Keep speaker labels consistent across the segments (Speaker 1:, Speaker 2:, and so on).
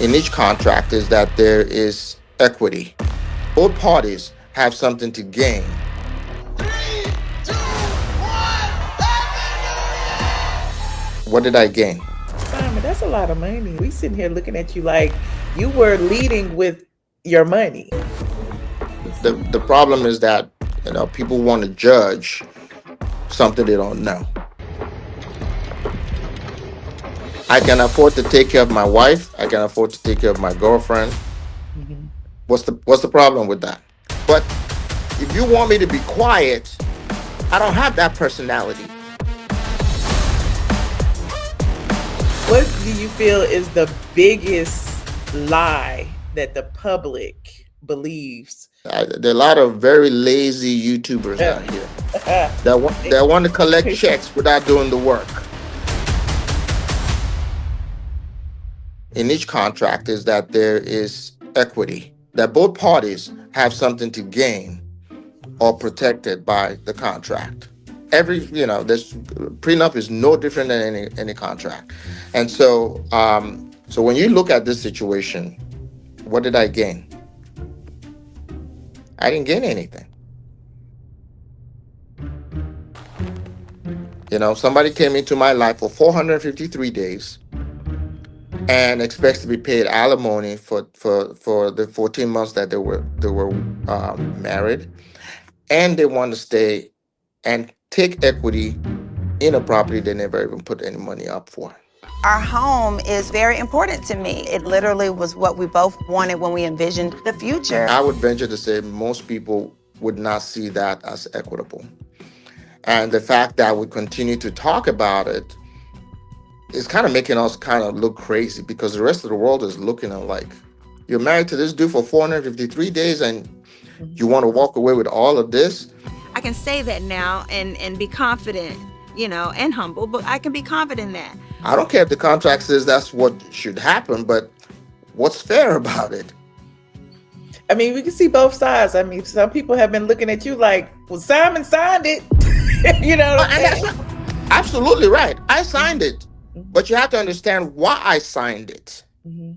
Speaker 1: in each contract is that there is equity. Both parties have something to gain.
Speaker 2: Three, two, one.
Speaker 1: What did I gain?
Speaker 3: Simon, that's a lot of money. We sitting here looking at you like you were leading with your money.
Speaker 1: The problem is that people want to judge something they don't know. I can afford to take care of my wife. I can afford to take care of my girlfriend.
Speaker 3: Mhm.
Speaker 1: What's the problem with that? But if you want me to be quiet, I don't have that personality.
Speaker 3: What do you feel is the biggest lie that the public believes?
Speaker 1: There are a lot of very lazy YouTubers out here that want to collect checks without doing the work. In each contract is that there is equity, that both parties have something to gain or protected by the contract. This prenup is no different than any contract. And so when you look at this situation, what did I gain? I didn't gain anything. Somebody came into my life for 453 days and expects to be paid alimony for the 14 months that they were married, and they want to stay and take equity in a property they never even put any money up for.
Speaker 4: Our home is very important to me. It literally was what we both wanted when we envisioned the future.
Speaker 1: I would venture to say most people would not see that as equitable. And the fact that we continue to talk about it is kind of making us kind of look crazy, because the rest of the world is looking at like, you're married to this dude for 453 days and you want to walk away with all of this?
Speaker 5: I can say that now and be confident, and humble, but I can be confident in that.
Speaker 1: I don't care if the contract says that's what should happen, but what's fair about it?
Speaker 3: I mean, we can see both sides. I mean, some people have been looking at you like, well, Simon signed it. You know what I'm saying?
Speaker 1: Absolutely right. I signed it. But you have to understand why I signed it.
Speaker 3: Mm-hmm.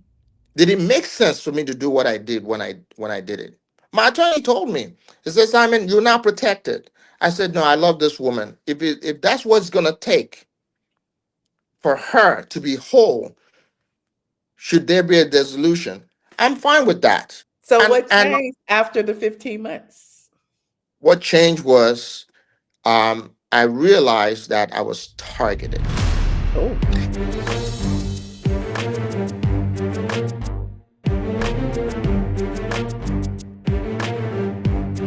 Speaker 1: Did it make sense for me to do what I did when I did it? My attorney told me, he said, Simon, you're not protected. I said, no, I love this woman. If that's what it's going to take for her to be whole, should there be a dissolution, I'm fine with that.
Speaker 3: So what changed after the 15 months?
Speaker 1: What changed was I realized that I was targeted.
Speaker 3: Oh.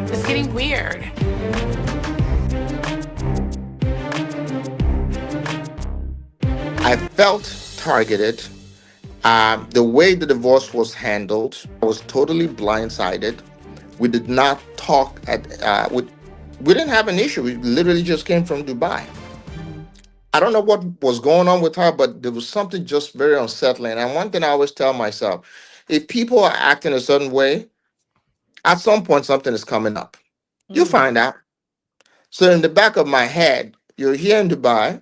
Speaker 6: It's getting weird.
Speaker 1: I felt targeted. The way the divorce was handled, I was totally blindsided. We did not talk we didn't have an issue. We literally just came from Dubai. I don't know what was going on with her, but there was something just very unsettling. And one thing I always tell myself, if people are acting a certain way, at some point something is coming up. You'll find out. So in the back of my head, you're here in Dubai.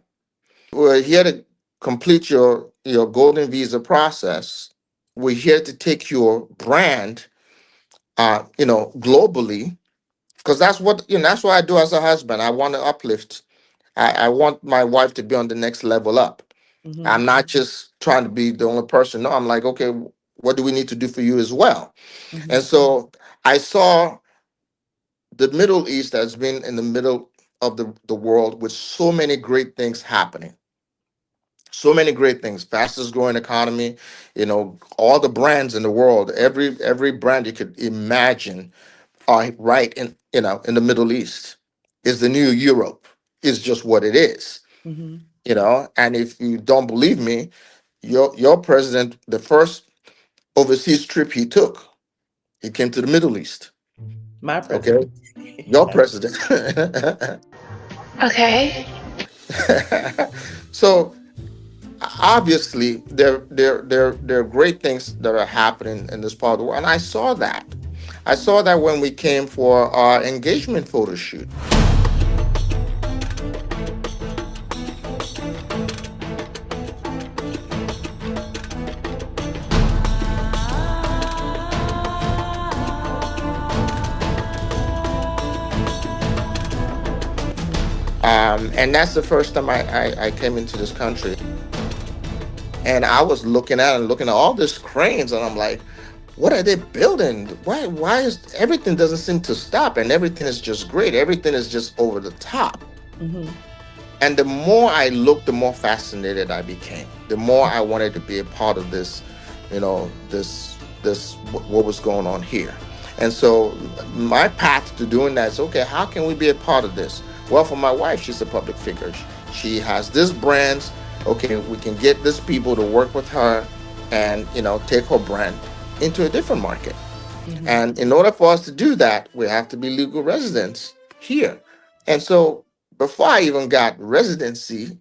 Speaker 1: We're here to complete your golden visa process. We're here to take your brand, globally, because that's what I do as a husband. I want to uplift. I want my wife to be on the next level up.
Speaker 3: Mm-hmm.
Speaker 1: I'm not just trying to be the only person. No, I'm like, okay, what do we need to do for you as well?
Speaker 3: Mm-hmm.
Speaker 1: And so I saw the Middle East has been in the middle of the world with so many great things happening. So many great things, fastest growing economy, all the brands in the world, every brand you could imagine are right in the Middle East. Is the new Europe, is just what it is.
Speaker 3: Mm-hmm.
Speaker 1: And if you don't believe me, your president, the first overseas trip he took, he came to the Middle East.
Speaker 3: My president.
Speaker 1: Okay, your president.
Speaker 6: Okay.
Speaker 1: So obviously there are great things that are happening in this part of the world, and I saw that. I saw that when we came for our engagement photo shoot. And that's the first time I came into this country. And I was looking at all these cranes, and I'm like, what are they building? Why is everything doesn't seem to stop, and everything is just great. Everything is just over the top.
Speaker 3: Mhm.
Speaker 1: And the more I looked, the more fascinated I became. The more I wanted to be a part of this, what was going on here. And so my path to doing that is, okay, how can we be a part of this? Well, for my wife, she's a public figure. She has this brands. Okay, we can get these people to work with her and, take her brand into a different market.
Speaker 3: Mhm.
Speaker 1: And in order for us to do that, we have to be legal residents here. And so before I even got residency,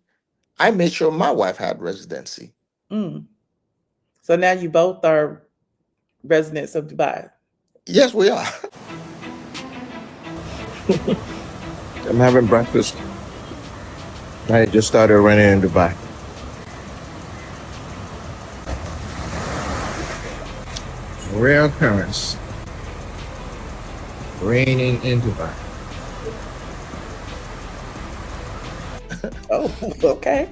Speaker 1: I made sure my wife had residency.
Speaker 3: Mm. So now you both are residents of Dubai.
Speaker 1: Yes, we are.
Speaker 6: I'm having breakfast. I just started running in Dubai. Rare occurrence. Raining in Dubai.
Speaker 3: Oh, okay.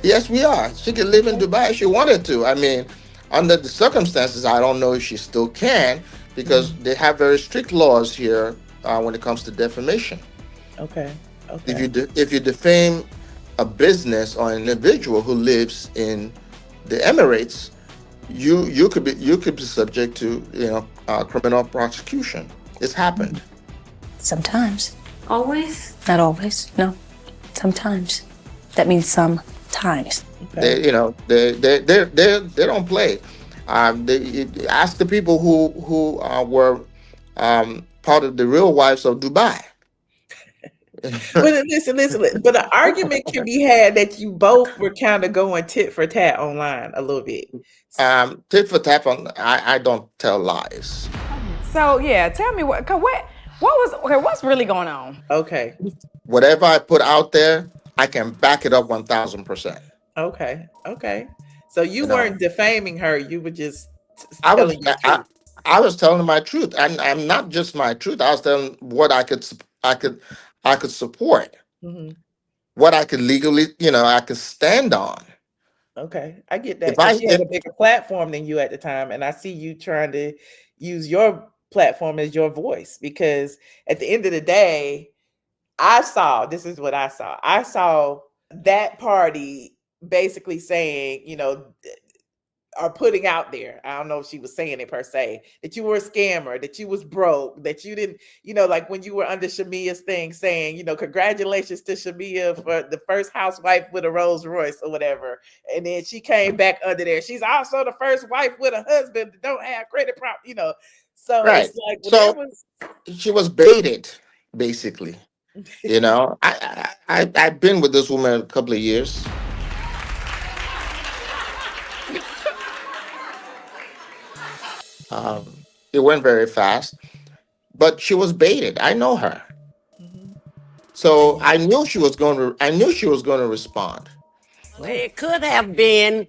Speaker 1: Yes, we are. She could live in Dubai if she wanted to. I mean, under the circumstances, I don't know if she still can, because they have very strict laws here when it comes to defamation.
Speaker 3: Okay.
Speaker 1: If
Speaker 3: Okay.
Speaker 1: if you defame a business or an individual who lives in the Emirates, you could be subject to criminal prosecution. It's happened.
Speaker 7: Sometimes.
Speaker 8: Always?
Speaker 7: Not always. No. Sometimes. That means sometimes.
Speaker 3: Okay.
Speaker 1: They don't play. Ask the people who were part of the Real Wives of Dubai.
Speaker 3: But listen. But an argument can be had that you both were kind of going tit for tat online a little bit.
Speaker 1: Tit for tat. I don't tell lies.
Speaker 8: So yeah, tell me what what's really going on?
Speaker 3: Okay.
Speaker 1: Whatever I put out there, I can back it up 1,000%.
Speaker 3: Okay. Okay. So you
Speaker 1: You know.
Speaker 3: weren't defaming her. You were just
Speaker 1: I was
Speaker 3: telling your truth.
Speaker 1: I was telling my truth, and I'm not just my truth. I was telling what I could support,
Speaker 3: Hmm.
Speaker 1: what I could legally, I could stand on.
Speaker 3: Okay. I get that
Speaker 1: If I
Speaker 3: because she had a bigger platform than you at the time. And I see you trying to use your platform as your voice, because at the end of the day, this is what I saw. I saw that party basically saying, or putting out there, I don't know if she was saying it per se, that you were a scammer, that you was broke, that you didn't, like when you were under Shamia's thing saying, congratulations to Shamia for the first housewife with a Rolls Royce or whatever. And then she came back under there. She's also the first wife with a husband that don't have credit So
Speaker 1: right,
Speaker 3: it's like,
Speaker 1: so she was baited, basically. I've been with this woman a couple of years. It went very fast, but she was baited. I know her.
Speaker 3: Mhm.
Speaker 1: So I knew she was going to respond.
Speaker 9: Well, it could have been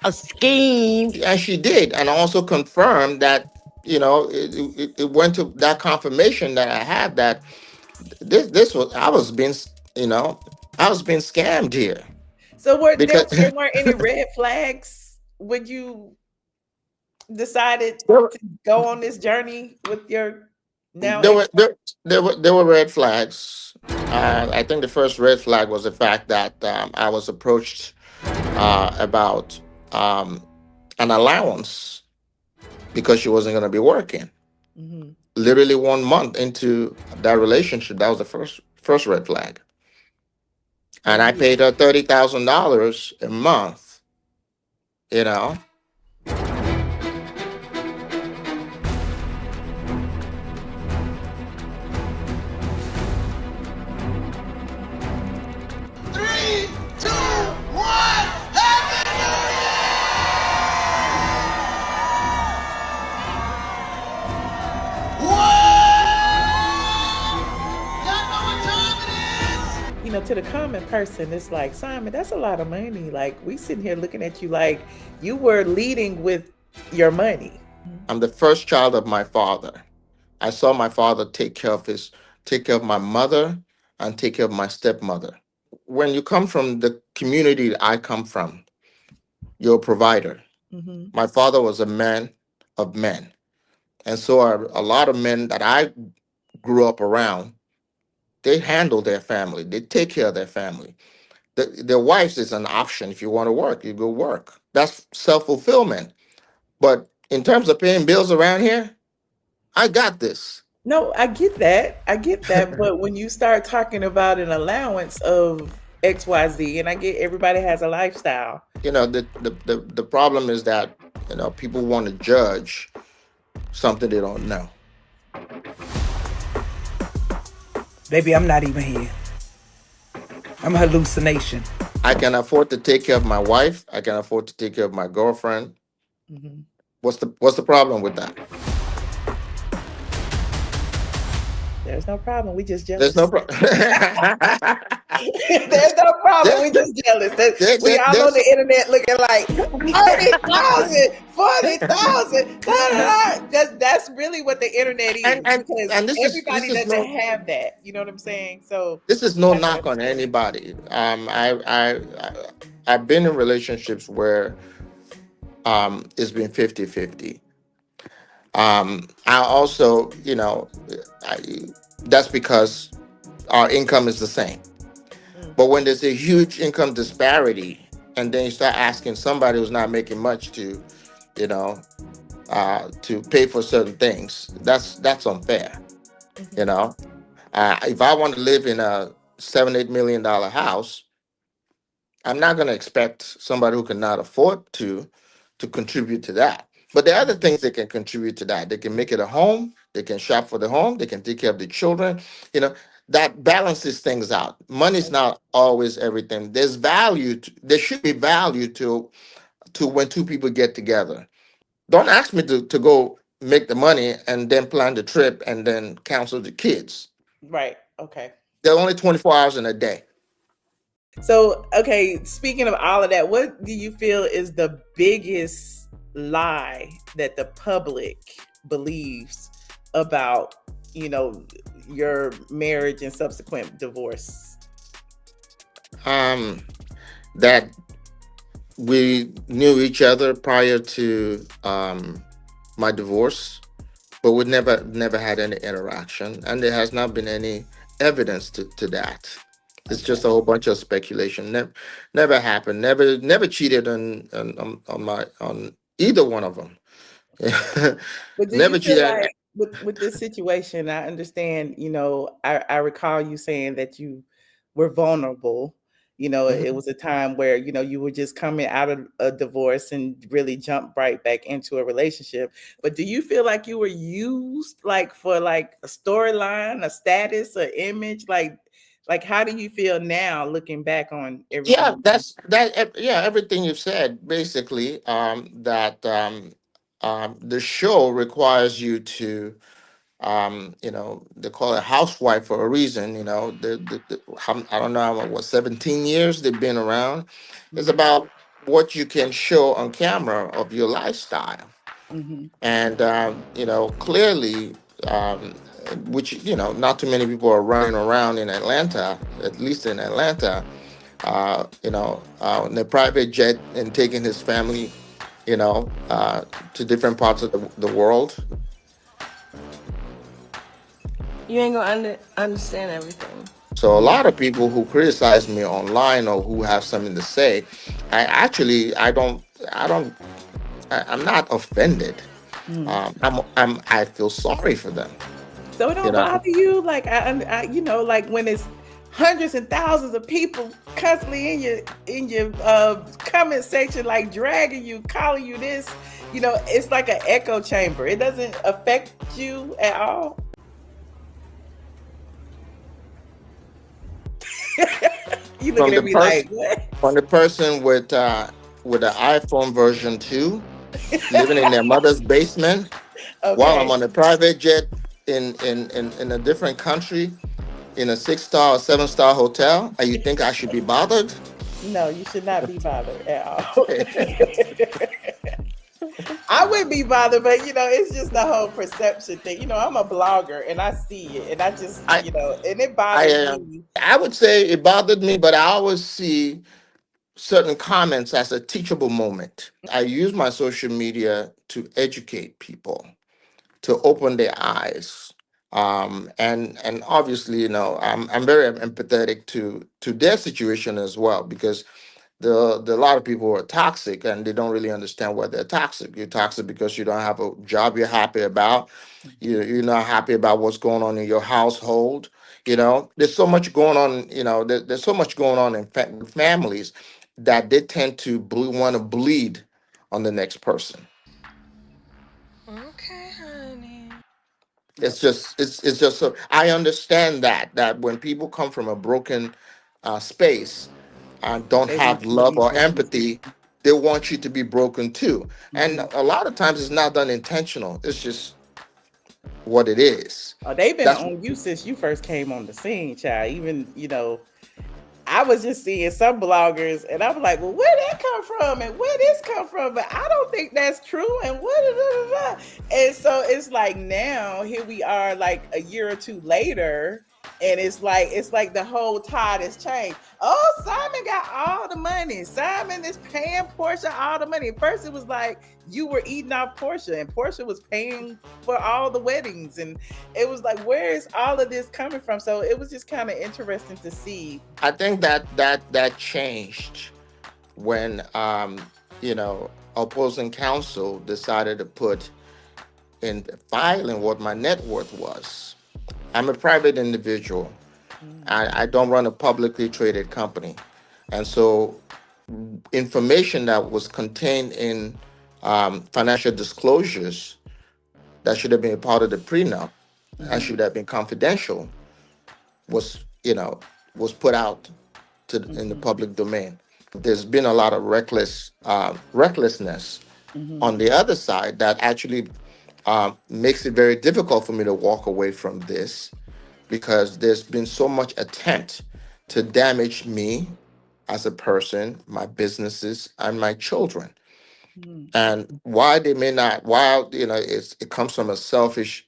Speaker 9: a scheme.
Speaker 1: And she did, and also confirmed that, it went to that confirmation that I had that this was I was being scammed here.
Speaker 3: So
Speaker 1: Because
Speaker 3: there weren't any red flags when you decided
Speaker 1: there,
Speaker 3: to go on this journey with your now
Speaker 1: there
Speaker 3: ex?
Speaker 1: were there were red flags. I think the first red flag was the fact that I was approached about an allowance because she wasn't going to be working.
Speaker 3: Mm-hmm.
Speaker 1: Literally 1 month into that relationship, that was the first red flag. And I paid her $30,000 a month. You know,
Speaker 2: 3, 2, 1. Happy New Year! What? Y'all know what time it is?
Speaker 3: To the common person, it's like, Simon, that's a lot of money. Like, we sitting here looking at you like you were leading with your money.
Speaker 1: I'm the first child of my father. I saw my father take care of my mother, and take care of my stepmother. When you come from the community that I come from, you're a provider.
Speaker 3: Mhm.
Speaker 1: My father was a man of men. And so are a lot of men that I grew up around. They handle their family. They take care of their family. Their wives is an option. If you want to work, you go work. That's self-fulfillment. But in terms of paying bills around here, I got this.
Speaker 3: No, I get that. I get that. But when you start talking about an allowance of XYZ, and I get everybody has a lifestyle.
Speaker 1: You know, the problem is that, you know, people want to judge something they don't know.
Speaker 2: Baby, I'm not even here. I'm a hallucination.
Speaker 1: I can afford to take care of my wife. I can afford to take care of my girlfriend.
Speaker 3: Mhm.
Speaker 1: What's the problem with that?
Speaker 3: There's no problem. We just
Speaker 1: There's
Speaker 3: jealous.
Speaker 1: no problem.
Speaker 3: There's no problem. We just jealous. We all on the internet looking like 30,000, 40,000. That's really what the internet is. Because
Speaker 1: and this
Speaker 3: everybody
Speaker 1: is
Speaker 3: doesn't
Speaker 1: no
Speaker 3: have that. You know what I'm saying? So
Speaker 1: this is no knock on anybody. I've been in relationships where it's been 50-50. I also, you know, I, that's because our income is the same. But when there's a huge income disparity, and then you start asking somebody who's not making much to, you know, to pay for certain things, that's unfair. You know, if I want to live in a $7-8 million house, I'm not going to expect somebody who cannot afford to contribute to that. But there are other things that can contribute to that. They can make it a home. They can shop for the home. They can take care of the children. You know, that balances things out. Money's not always everything. There's value. There should be value to when two people get together. Don't ask me to go make the money and then plan the trip and then counsel the kids.
Speaker 3: right. Okay.
Speaker 1: There are only 24 hours in a day.
Speaker 3: So, okay, speaking of all of that, what do you feel is the biggest lie that the public believes about, you know, your marriage and subsequent divorce?
Speaker 1: That we knew each other prior to my divorce, but we never had any interaction, and there has not been any evidence to that. It's just a whole bunch of speculation. Never happened. Never cheated on either one of them.
Speaker 3: But do
Speaker 1: Never
Speaker 3: you feel
Speaker 1: cheated.
Speaker 3: like with this situation, I understand, you know, I recall you saying that you were vulnerable. You know, it was a time where, you know, you were just coming out of a divorce and really jumped right back into a relationship. But do you feel like you were used like for like a storyline, a status, an image? Like how do you feel now looking back on everything?
Speaker 1: Yeah, that's that. Yeah, everything you've said basically. The show requires you to, you know, they call it housewife for a reason. You know, I don't know what 17 years they've been around. It's about what you can show on camera of your lifestyle,
Speaker 3: Mhm.
Speaker 1: and you know, clearly, which, you know, not too many people are running around in Atlanta, at least in Atlanta, you know, in the private jet and taking his family, you know, to different parts of the world.
Speaker 5: You ain't gonna understand everything.
Speaker 1: So a lot of people who criticize me online or who have something to say, I'm not offended. I feel sorry for them.
Speaker 3: So it don't
Speaker 1: You know,
Speaker 3: bother you, like you know, like when it's hundreds and thousands of people constantly in your comment section, like dragging you, calling you this. You know, it's like an echo chamber. It doesn't affect you at all. You
Speaker 1: from
Speaker 3: looking
Speaker 1: the
Speaker 3: at me like
Speaker 1: person
Speaker 3: what?
Speaker 1: from the person with the iPhone version 2, living in their mother's basement, while I'm
Speaker 3: Okay.
Speaker 1: on a private jet in a different country, in a 6-star or 7-star hotel, and you think I should be bothered?
Speaker 3: No, you should not be bothered at all. I could be bothered, but it's just the whole perception thing. I'm a blogger and I see it, and I just,
Speaker 1: I
Speaker 3: and it
Speaker 1: I
Speaker 3: bothers me.
Speaker 1: I would say it bothered me, but I always see certain comments as a teachable moment. I use my social media to educate people, to open their eyes. And obviously, I'm very empathetic to their situation as well, because the a lot of people are toxic and they don't really understand why they're toxic. You're toxic because you don't have a job you're happy about. You're not happy about what's going on in your household. There's so much going on. There's so much going on in families that they tend to want to bleed on the next person.
Speaker 5: Okay, honey.
Speaker 1: It's just so I understand that when people come from a broken space and don't
Speaker 2: They want
Speaker 1: have
Speaker 2: you to
Speaker 1: love
Speaker 2: be
Speaker 1: or
Speaker 2: broken too.
Speaker 1: empathy, they want you to be broken too. And
Speaker 2: Hmm.
Speaker 1: a lot of times it's not done intentional. It's just what it is.
Speaker 3: They've been
Speaker 1: That's
Speaker 3: on you since you first came on the scene, child. Even, I was just seeing some bloggers and I was like, well, where that come from and where this come from? But I don't think that's true. And what? And so it's like now here we are like a year or two later. And it's like the whole tide has changed. Oh, Simon got all the money. Simon is paying Porsha all the money. At first it was like you were eating off Porsha and Porsha was paying for all the weddings. And it was like, where is all of this coming from? So it was just kind of interesting to see.
Speaker 1: I think that changed when opposing counsel decided to put in filing what my net worth was. I'm a private individual. I don't run a publicly traded company. And so information that was contained in financial disclosures that should have been a part of the prenup and should have been confidential was put out in the public domain. There's been a lot of recklessness on the other side that actually makes it very difficult for me to walk away from this, because there's been so much attempt to damage me as a person, my businesses, and my children. And why they may not, while it comes from a selfish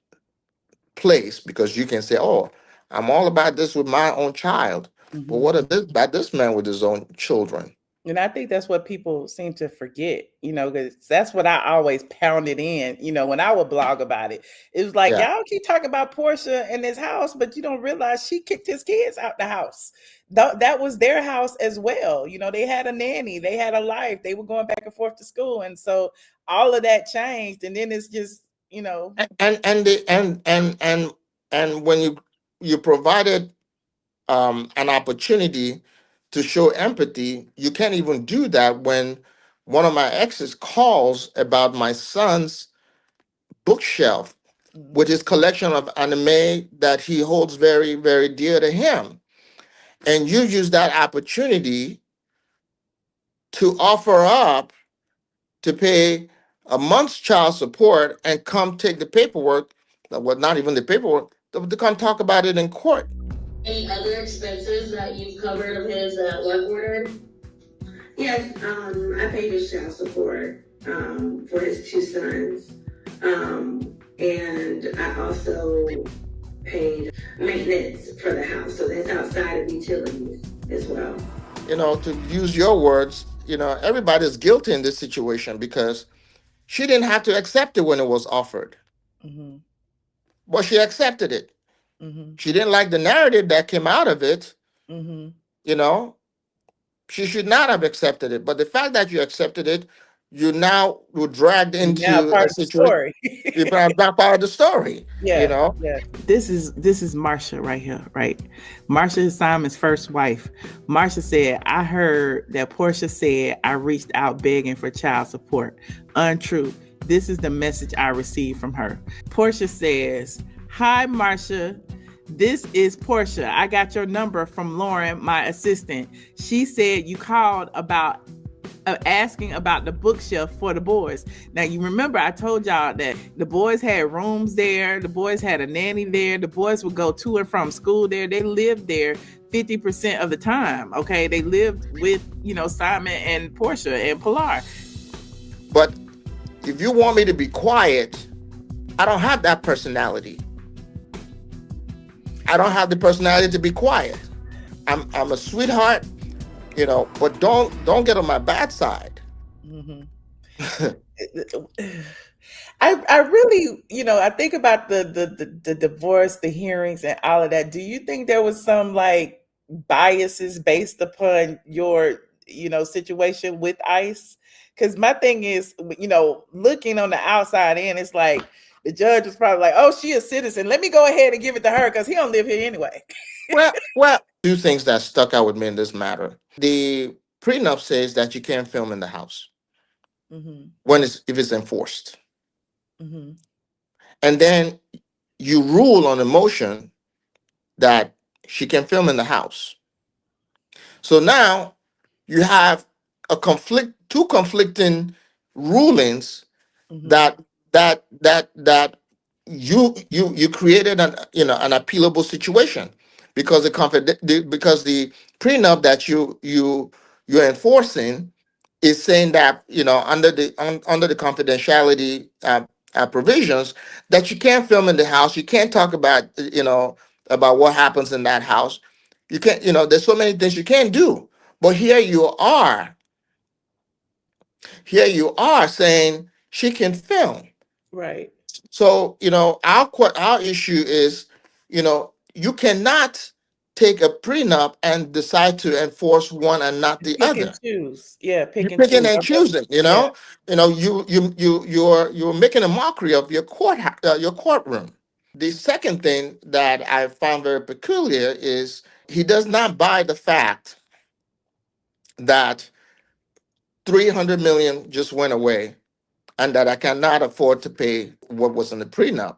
Speaker 1: place, because you can say, "Oh, I'm all about this with my own child," but what about this man with his own children?
Speaker 3: And I think that's what people seem to forget, because that's what I always pounded in, when I would blog about it. It was like,
Speaker 1: Yeah.
Speaker 3: y'all keep talking about Porsha and his house, but you don't realize she kicked his kids out the house. That was their house as well. They had a nanny, they had a life, they were going back and forth to school. And so all of that changed. And then it's just,
Speaker 1: And when you provided an opportunity to show empathy, you can't even do that when one of my exes calls about my son's bookshelf with his collection of anime that he holds very, very dear to him. And you use that opportunity to offer up to pay a month's child support and come take the paperwork, well, not even the paperwork, to come talk about it in court.
Speaker 10: Any other expenses that you've covered of his work order? Yes, I paid his child support for his two sons. And I also paid maintenance for the house. So that's outside of utilities as well.
Speaker 1: To use your words, everybody's guilty in this situation because she didn't have to accept it when it was offered. But she accepted it. She didn't like the narrative that came out of it. She should not have accepted it. But the fact that you accepted it, you now were dragged into
Speaker 3: part
Speaker 1: a
Speaker 3: of the
Speaker 1: situation.
Speaker 3: story.
Speaker 1: You're not part of the story.
Speaker 3: Yeah. This is Marsha right here, right? Marsha is Simon's first wife. Marsha said, I heard that Porsha said I reached out begging for child support. Untrue. This is the message I received from her. Porsha says, hi, Marsha. This is Porsha. I got your number from Lauren, my assistant. She said you called about asking about the bookshelf for the boys. Now, you remember I told y'all that the boys had rooms there. The boys had a nanny there. The boys would go to and from school there. They lived there 50% of the time. Okay. They lived with, Simon and Porsha and Pilar.
Speaker 1: But, If you want me to be quiet, I don't have that personality. I don't have the personality to be quiet. I'm a sweetheart, but don't get on my bad side.
Speaker 3: I really, I think about the divorce, the hearings, and all of that. Do you think there was some like biases based upon your, situation with ICE? Because my thing is, looking on the outside in, it's like the judge was probably like, "Oh, she a citizen. Let me go ahead and give it to her because he don't live here anyway."
Speaker 1: Well, two things that stuck out with me in this matter. The prenup says that you can't film in the house if it's enforced. And then you rule on a motion that she can film in the house. So now you have two conflicting rulings that you created an appealable situation because because the prenup that you're enforcing is saying that under the confidentiality provisions that you can't film in the house, you can't talk about about what happens in that house, you can't, there's so many things you can't do, but here you are saying she can film.
Speaker 3: Right.
Speaker 1: So, our issue is, you cannot take a prenup and decide to enforce one and not the
Speaker 3: Pick and
Speaker 1: other.
Speaker 3: choose. Yeah, pick
Speaker 1: You're
Speaker 3: and
Speaker 1: picking
Speaker 3: choose.
Speaker 1: and choosing,
Speaker 3: Yeah.
Speaker 1: you're making a mockery of your courtroom. The second thing that I found very peculiar is he does not buy the fact that 300 million just went away and that I cannot afford to pay what was in the prenup.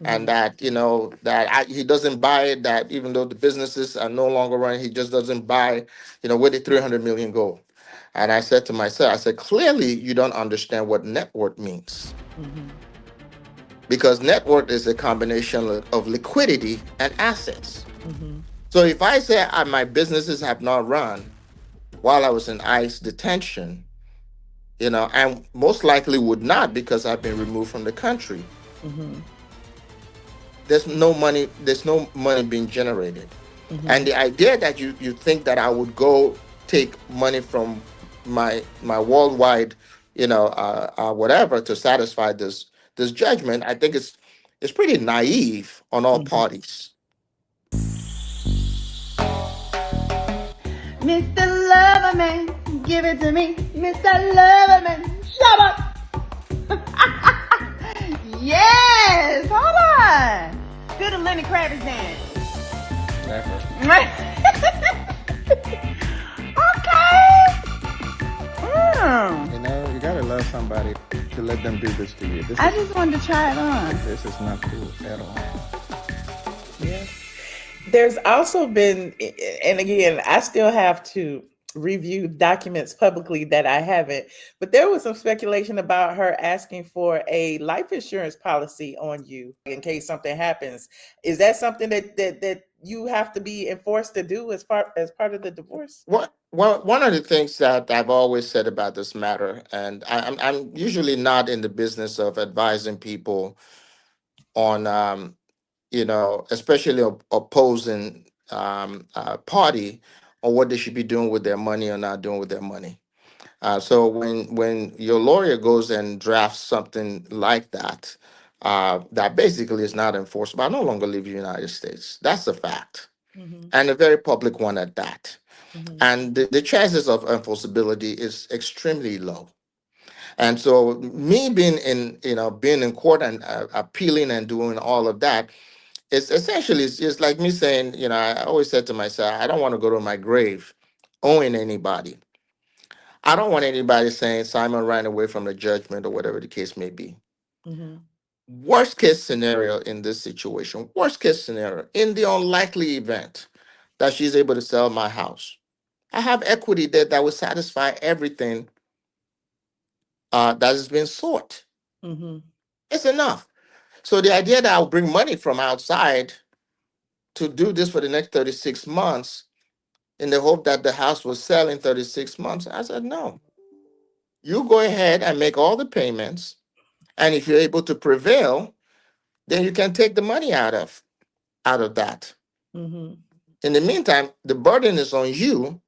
Speaker 1: And that, he doesn't buy it, that even though the businesses are no longer running, he just doesn't buy, where did 300 million go? And I said to myself, I said, clearly you don't understand what net worth means. Because net worth is a combination of liquidity and assets. So if I say my businesses have not run while I was in ICE detention, and most likely would not because I've been removed from the country. There's no money being generated. And the idea that you think that I would go take money from my worldwide, whatever to satisfy this judgment, I think it's pretty naive on all parties.
Speaker 8: Mr. Loverman, give it to me. Mr. Loverman, shut up. Yes, hold on. Do the Lenny Kravitz dance. Okay.
Speaker 6: You gotta love somebody to let them do this to you.
Speaker 8: I just wanted to try it on.
Speaker 6: This is not cool at all.
Speaker 3: Yeah. There's also been, and again, I still have to review documents publicly that I haven't, but there was some speculation about her asking for a life insurance policy on you in case something happens. Is that something that you have to be enforced to do as part of the divorce?
Speaker 1: One of the things that I've always said about this matter, and I'm usually not in the business of advising people on especially opposing party on what they should be doing with their money or not doing with their money. So when your lawyer goes and drafts something like that, that basically is not enforceable, I no longer live in the United States. That's a fact, and a very public one at that. And the chances of enforceability is extremely low. And so me being in court and appealing and doing all of that, it's essentially it's just like me saying, I always said to myself, I don't want to go to my grave owing anybody. I don't want anybody saying Simon ran away from the judgment or whatever the case may be. Worst case scenario in this situation, worst case scenario, in the unlikely event that she's able to sell my house, I have equity there that will satisfy everything that has been sought. It's enough. So the idea that I'll bring money from outside to do this for the next 36 months in the hope that the house will sell in 36 months, I said, no. You go ahead and make all the payments. And if you're able to prevail, then you can take the money out of that.
Speaker 3: Mm-hmm.
Speaker 1: In the meantime, the burden is on you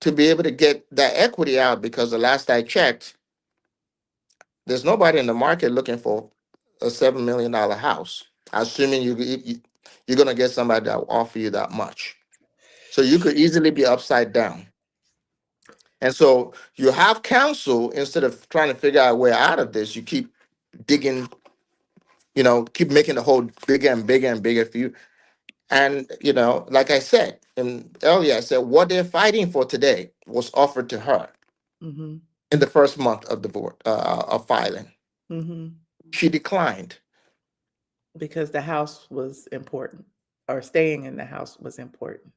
Speaker 1: to be able to get that equity out, because the last I checked, there's nobody in the market looking for a $7 million house. Assuming you're gonna get somebody that will offer you that much. So you could easily be upside down. And so you have counsel. Instead of trying to figure out a way out of this, you keep digging, keep making the hole bigger and bigger and bigger for you. And like I said earlier, I said what they're fighting for today was offered to her
Speaker 3: Mm-hmm.
Speaker 1: in the first month of divorce of filing.
Speaker 3: Mm-hmm.
Speaker 1: She declined.
Speaker 3: Because the house was important, or staying in the house was important.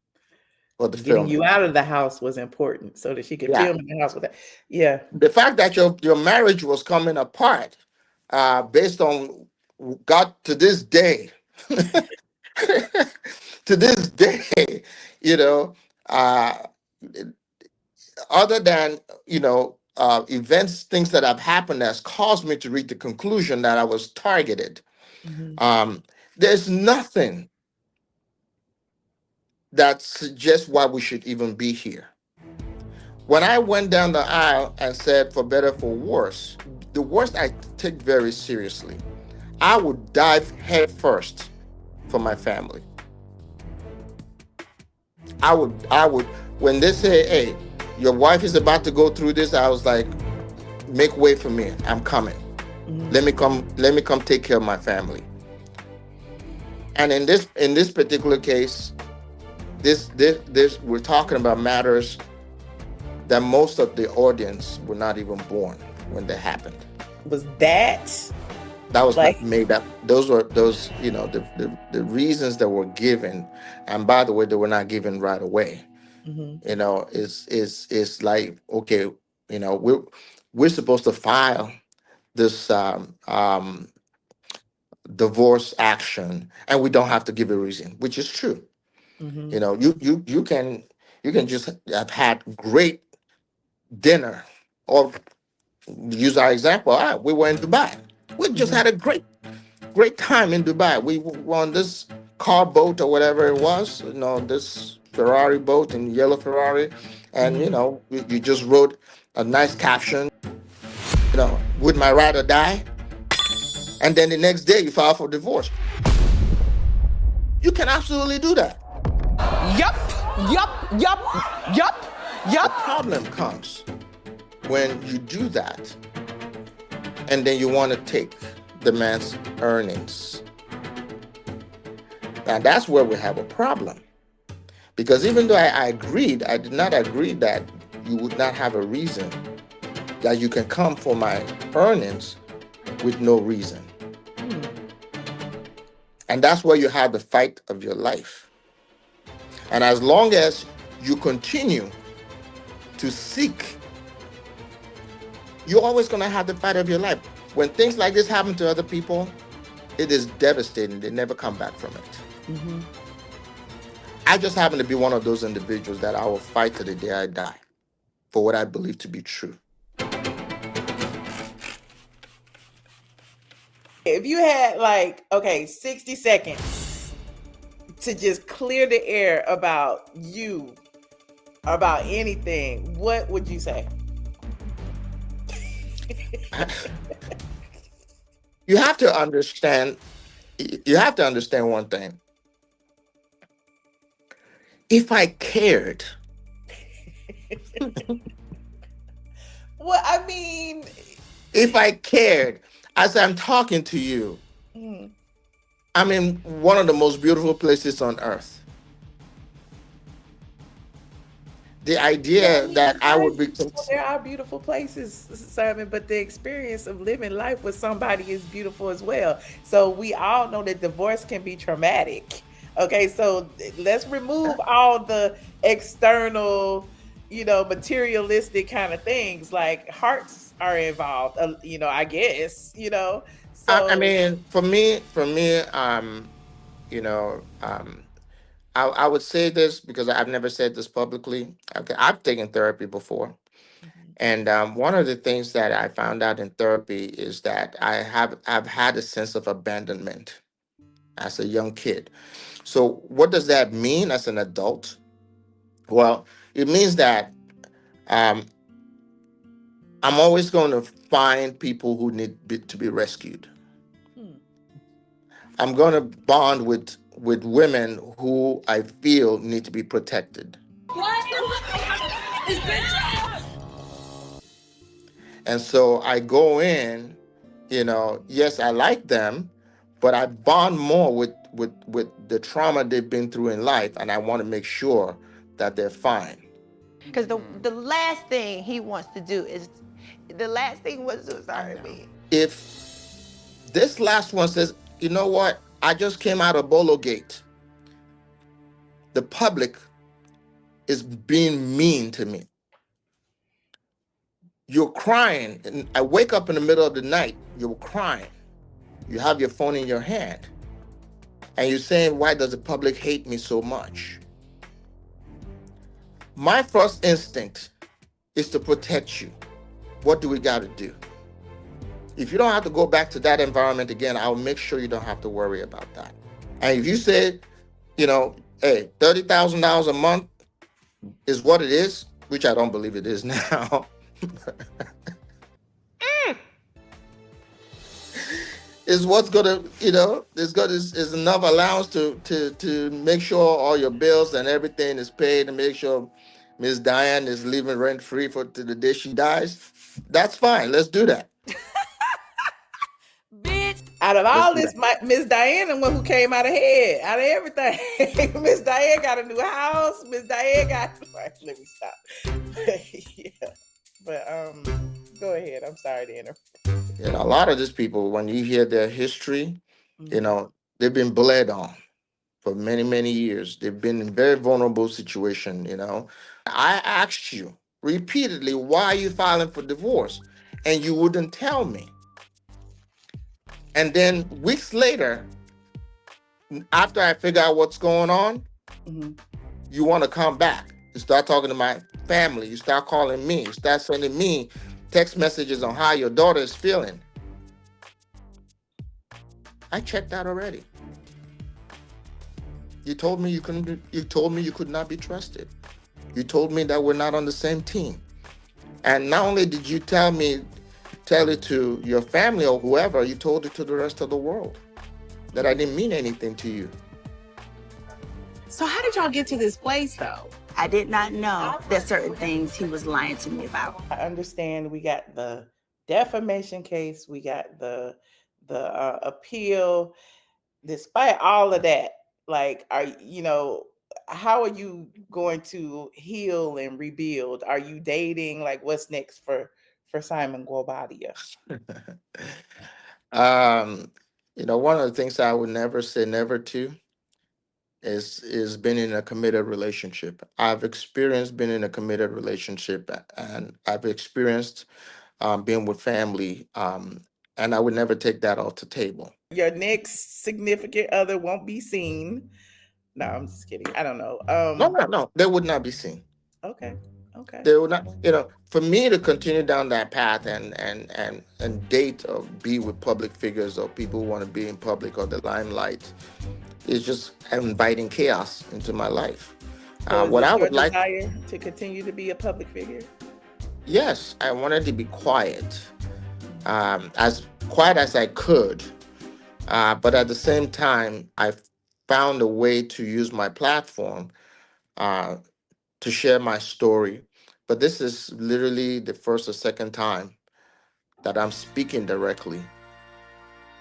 Speaker 1: For the
Speaker 3: Getting
Speaker 1: filming.
Speaker 3: you out of the house was important so that she could
Speaker 1: Yeah.
Speaker 3: film in the house with that. Yeah.
Speaker 1: The fact that your marriage was coming apart, based on God, to this day, to this day, uh, other than events, things that have happened has caused me to reach the conclusion that I was targeted.
Speaker 3: Mm-hmm.
Speaker 1: There's nothing that suggests why we should even be here. When I went down the aisle and said, for better, for worse, the worst I take very seriously. I would dive head first for my family. I would, when they say, hey, your wife is about to go through this, I was like, make way for me. I'm coming.
Speaker 3: Mm-hmm.
Speaker 1: Let me come take care of my family. And in this particular case, this we're talking about matters that most of the audience were not even born when they happened.
Speaker 3: Was that
Speaker 1: was not made up. Those were the reasons that were given, and by the way, they were not given right away.
Speaker 3: Mm-hmm.
Speaker 1: It's like, okay, we're supposed to file this divorce action, and we don't have to give a reason, which is true.
Speaker 3: Mm-hmm.
Speaker 1: You can just have had great dinner, or use our example. We were in Dubai. We just had a great time in Dubai. We were on this car boat or whatever it was, this Ferrari boat, in yellow Ferrari, and you just wrote a nice caption, would my ride or die? And then the next day you file for divorce. You can absolutely do that.
Speaker 2: Yup.
Speaker 1: The problem comes when you do that and then you want to take the man's earnings. Now that's where we have a problem. Because even though I agreed, I did not agree that you would not have a reason, that you can come for my earnings with no reason. And that's where you have the fight of your life. And as long as you continue to seek, you're always going to have the fight of your life. When things like this happen to other people, it is devastating. They never come back from it.
Speaker 3: Mm-hmm.
Speaker 1: I just happen to be one of those individuals that I will fight to the day I die for what I believe to be true.
Speaker 3: If you had 60 seconds to just clear the air about you, about anything, what would you say?
Speaker 1: You have to understand one thing. If I cared,
Speaker 3: well, I mean,
Speaker 1: if I cared, as I'm talking to you, I'm in one of the most beautiful places on earth. The idea that I would be...
Speaker 3: There are beautiful places, Simon, but the experience of living life with somebody is beautiful as well. So we all know that divorce can be traumatic. Okay, so let's remove all the external, materialistic kind of things. Like hearts are involved, I guess, So
Speaker 1: I mean, for me, I would say this because I've never said this publicly. Okay, I've taken therapy before, And one of the things that I found out in therapy is that I've had a sense of abandonment as a young kid. So what does that mean as an adult? Well, it means that um, I'm always going to find people who to be rescued. I'm going to bond with women who I feel need to be protected. And so I go in, yes, I like them, but I bond more with the trauma they've been through in life, and I want to make sure that they're fine.
Speaker 4: Because the last thing he wants to do is, the last thing was suicide me.
Speaker 1: If this last one says, you know what, I just came out of Bolo Gate, the public is being mean to me. You're crying, and I wake up in the middle of the night, you're crying. You have your phone in your hand, and you're saying, why does the public hate me so much? My first instinct is to protect you. What do we got to do? If you don't have to go back to that environment again, I'll make sure you don't have to worry about that. And if you say, hey, $30,000 a month is what it is, which I don't believe it is now. Is what's gonna, is enough allowance to make sure all your bills and everything is paid, and make sure Miss Diane is living rent free to the day she dies. That's fine. Let's do that.
Speaker 3: Bitch. Out of all this, Miss Diane, the one who came out ahead, out of everything. Miss Diane got a new house. Miss Diane got. Let me stop. Yeah, but go ahead. I'm sorry to interrupt.
Speaker 1: A lot of these people, when you hear their history, they've been bled on for many, many years. They've been in very vulnerable situation. I asked you repeatedly, why are you filing for divorce? And you wouldn't tell me. And then weeks later, after I figure out what's going on, you want to come back. You start talking to my family. You start calling me. You start sending me text messages on how your daughter is feeling. I checked out already. You told me you couldn't. You told me you could not be trusted. You told me that we're not on the same team. And not only did you tell it to your family or whoever, you told it to the rest of the world that I didn't mean anything to you.
Speaker 8: So how did y'all get to this place, though?
Speaker 4: I did not know that certain things he was lying to me about.
Speaker 3: I understand we got the defamation case, we got the appeal. Despite all of that, how are you going to heal and rebuild? Are you dating? Like, what's next for Simon Guobadia?
Speaker 1: One of the things I would never say never to is being in a committed relationship. I've experienced being in a committed relationship, and I've experienced being with family, and I would never take that off the table.
Speaker 3: Your next significant other won't be seen. No, I'm just kidding. I don't know.
Speaker 1: No, they would not be seen.
Speaker 3: Okay.
Speaker 1: They would not. For me to continue down that path and date or be with public figures or people who want to be in public or the limelight, is just inviting chaos into my life. What I would like
Speaker 3: to continue to be a public figure.
Speaker 1: Yes, I wanted to be quiet, as quiet as I could, but at the same time, I found a way to use my platform to share my story. But this is literally the first or second time that I'm speaking directly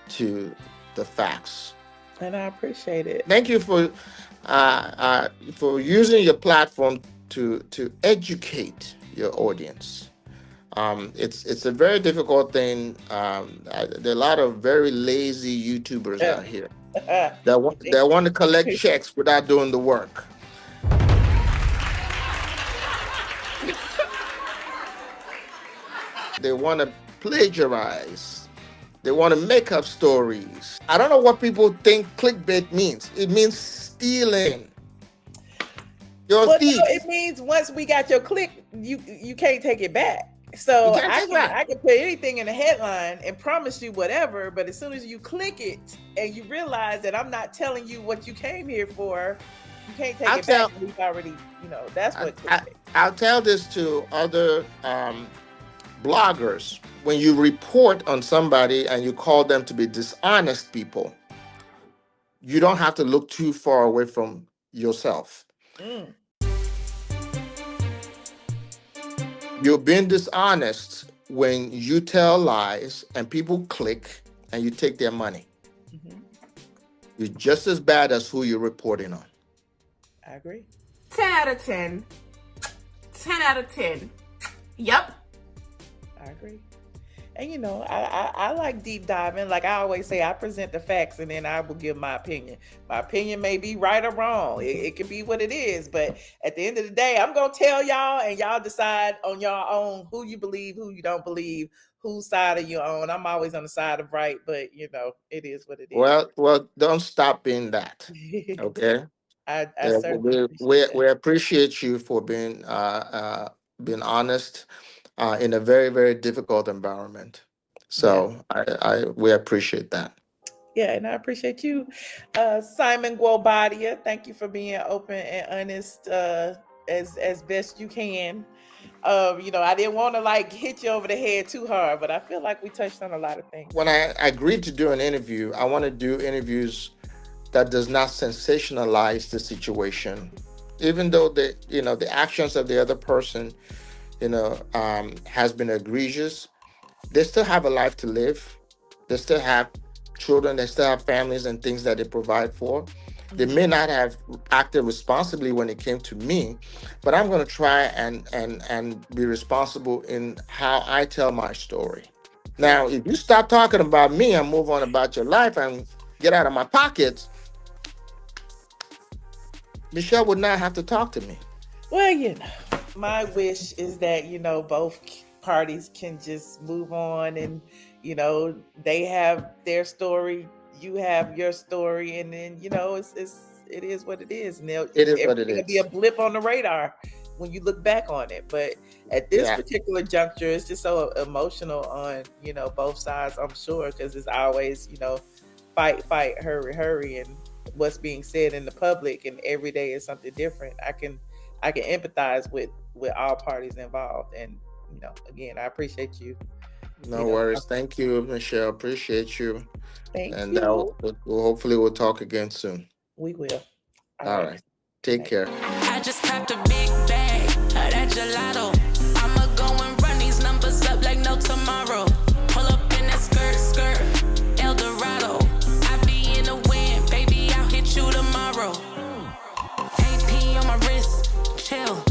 Speaker 1: to the facts.
Speaker 3: And I appreciate it.
Speaker 1: Thank you for using your platform to educate your audience. It's a very difficult thing. There are a lot of very lazy YouTubers out here that want to collect checks without doing the work. They want to plagiarize. They want to make up stories. I don't know what people think clickbait means. It means stealing. You're a thief.
Speaker 3: No, it means once we got your click, you can't take it back.
Speaker 1: You
Speaker 3: So
Speaker 1: can't take that.
Speaker 3: I can put anything in the headline and promise you whatever, but as soon as you click it and you realize that I'm not telling you what you came here for, you can't take
Speaker 1: I'll
Speaker 3: it
Speaker 1: tell.
Speaker 3: back. We've already, that's what.
Speaker 1: I'll tell this to other bloggers. When you report on somebody and you call them to be dishonest people, you don't have to look too far away from yourself.
Speaker 3: Mm.
Speaker 1: You're being dishonest when you tell lies and people click and you take their money.
Speaker 3: Mm-hmm.
Speaker 1: You're just as bad as who you're reporting on.
Speaker 3: I agree.
Speaker 11: 10 out of 10. 10 out of 10. Yep.
Speaker 3: I agree. And I like deep diving. Like I always say, I present the facts and then I will give my opinion. My opinion may be right or wrong. It can be what it is. But at the end of the day, I'm going to tell y'all and y'all decide on your own who you believe, who you don't believe, whose side are you on. I'm always on the side of right, but it is what it is.
Speaker 1: Well, don't stop being that. Okay.
Speaker 3: I certainly
Speaker 1: we appreciate you for being honest in a very, very difficult environment. So we appreciate that.
Speaker 3: Yeah, and I appreciate you, Simon Guobadia. Thank you for being open and honest as best you can. I didn't want to hit you over the head too hard, but I feel like we touched on a lot of things.
Speaker 1: When I agreed to do an interview, I want to do interviews that does not sensationalize the situation, even though the actions of the other person, has been egregious. They still have a life to live. They still have children. They still have families and things that they provide for. They may not have acted responsibly when it came to me, but I'm going to try and be responsible in how I tell my story. Now, if you stop talking about me and move on about your life and get out of my pockets, Michelle would not have to talk to me.
Speaker 3: Well, my wish is that, both parties can just move on and, they have their story, you have your story, and then, it is what it is. And
Speaker 1: it is what it is.
Speaker 3: It'll be a blip on the radar when you look back on it. But at this particular juncture, it's just so emotional on, both sides, I'm sure, because it's always, fight, hurry, and what's being said in the public, and every day is something different. I can empathize with all parties involved, and again, I appreciate you.
Speaker 1: No worries. Thank you, Michelle. Appreciate you.
Speaker 3: Thank you.
Speaker 1: And hopefully we'll talk again soon.
Speaker 3: We will.
Speaker 1: All right. Take care.
Speaker 12: I just tapped a big bag of that gelato. I'ma go and run these numbers up like no tomorrow. Pull up in that skirt, El Dorado. I be in the wind, baby, I'll hit you tomorrow. AP on my wrist, chill.